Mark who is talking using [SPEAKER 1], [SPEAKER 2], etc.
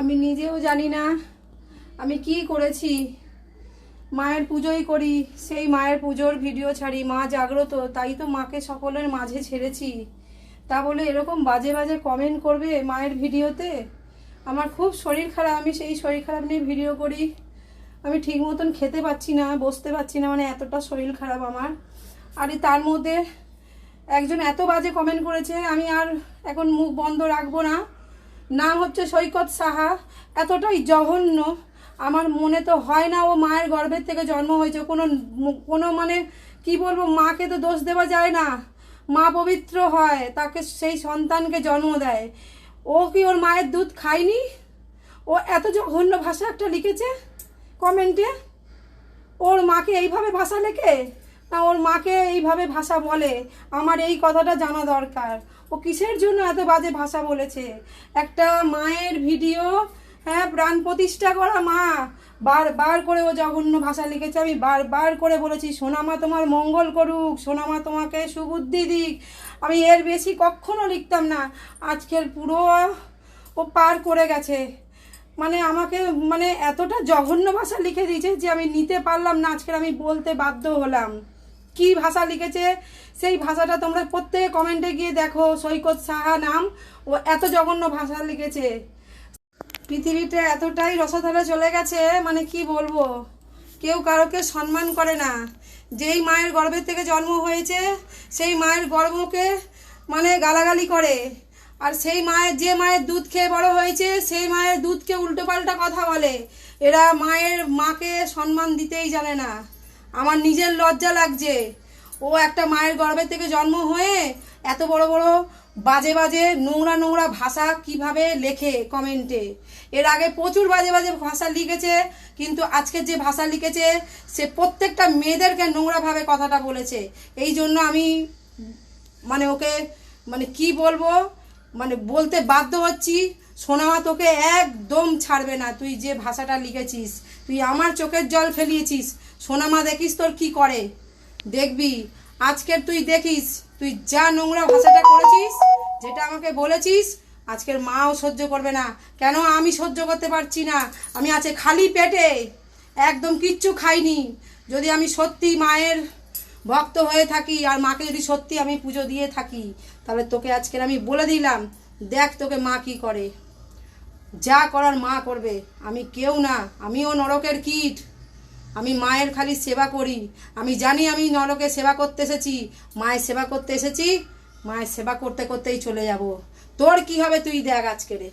[SPEAKER 1] আমি নিজেও জানি না আমি কি করেছি। মায়ের পুজোই করি, সেই মায়ের পুজোর ভিডিও ছাড়ি, মা জাগ্রত তাই তো মাকে সকলের মাঝে ছেড়েছি, তা বলে এরকম বাজে বাজে কমেন্ট করবে মায়ের ভিডিওতে? আমার খুব শরীর খারাপ, আমি সেই শরীর খারাপ নিয়ে ভিডিও করি। আমি ঠিক মতন খেতে পাচ্ছি না, বসতে পারছি না, মানে এতটা শরীর খারাপ আমার। আর তার মধ্যে একজন এত বাজে কমেন্ট করেছে, আমি আর এখন মুখ বন্ধ রাখবো না। নাম হচ্ছে সৈকত সাহা, এতটাই জঘন্য। আমার মনে তো হয় না ও মায়ের গর্ভের থেকে জন্ম হয়েছে। কোনো মানে কি বলবো, মাকে তো দোষ দেওয়া যায় না, মা পবিত্র হয়, তাকে সেই সন্তানকে জন্ম দেয়। ও কি ওর মায়ের দুধ খায়নি? ও এত জঘন্য ভাষা একটা লিখেছে কমেন্টে। ওর মাকে এইভাবে ভাষা লেখে না, ওর মাকে এইভাবে ভাষা বলে? আমার এই কথাটা জানা দরকার। ও কিসের জন্য এত বাজে ভাষা বলেছে? একটা মায়ের ভিডিও, হ্যাঁ, প্রাণ প্রতিষ্ঠা করা মা, বারবার করে ও জঘন্য ভাষা লিখেছে। আমি বারবার করে বলেছি, সোনামা তোমার মঙ্গল করুক, সোনামা তোমাকে সুবুদ্ধি দিক। আমি এর বেশি কখনো লিখতাম না। আজকের পুরো ও পার করে গেছে। মানে আমাকে মানে এতটা জঘন্য ভাষা লিখে দিয়েছে যে আমি নিতে পারলাম না, আজকের আমি বলতে বাধ্য হলাম। কি ভাষা লিখেছে সেই ভাষাটা তোমরা প্রত্যেকে কমেন্টে গিয়ে দেখো। সৈকত সাহা নাম, ও এত জঘন্য ভাষা লিখেছে। পৃথিবীতে এতটাই রসধারা চলে গেছে, মানে কি বলবো, কেউ কারোকে সম্মান করে না। যেই মায়ের গর্ভের থেকে জন্ম হয়েছে সেই মায়ের গর্ভকে মানে গালাগালি করে, আর সেই মায়ের যে মায়ের দুধ খেয়ে বড় হয়েছে সেই মায়ের দুধকে উল্টোপাল্টা কথা বলে। এরা মাকে সম্মান দিতেই জানে না। আমার নিজের লজ্জা লাগছে। ও একটা মায়ের গর্ভের থেকে জন্ম হয়ে এত বড় বড় বাজে বাজে নোংরা নোংরা ভাষা কিভাবে লেখে কমেন্টে। এর আগে প্রচুর বাজে বাজে ভাষা লিখেছে, কিন্তু আজকে যে ভাষা লিখেছে সে প্রত্যেকটা মেয়েদেরকে নোংরাভাবে কথাটা বলেছে। এই জন্য আমি মানে ওকে মানে কি বলবো, মানে বলতে বাধ্য হচ্ছি। সোনামা তোকে একদম ছাড়বে না। তুই যে ভাষাটা লিখেছিস, তুই আমার চোখের জল ফেলিয়েছিস। সোনামা দেখিস তোর কি করে, দেখবি আজকের তুই দেখিস। তুই যা নোংরা ভাষাটা করেছিস, যেটা আমাকে বলেছিস, আজকের মাও সহ্য করবে না। কেন আমি সহ্য করতে পারছি না? আমি আছে খালি পেটে, একদম কিচ্ছু খাইনি। যদি আমি সত্যি মায়ের ভক্ত হয়ে থাকি আর মাকে যদি সত্যি আমি পুজো দিয়ে থাকি, তাহলে তোকে আজকের আমি বলে দিলাম, দেখ তোকে মা কি করে। যা করার মা করবে, আমি কেউ না, আমিও নরকের কীট। আমি মায়ের খালি সেবা করি। আমি জানি আমি নরকে সেবা করতে এসেছি, মায়ের সেবা করতে এসেছি, মায়ের সেবা করতে করতেই চলে যাব। তোর কি হবে তুই দেখ আজকে রে।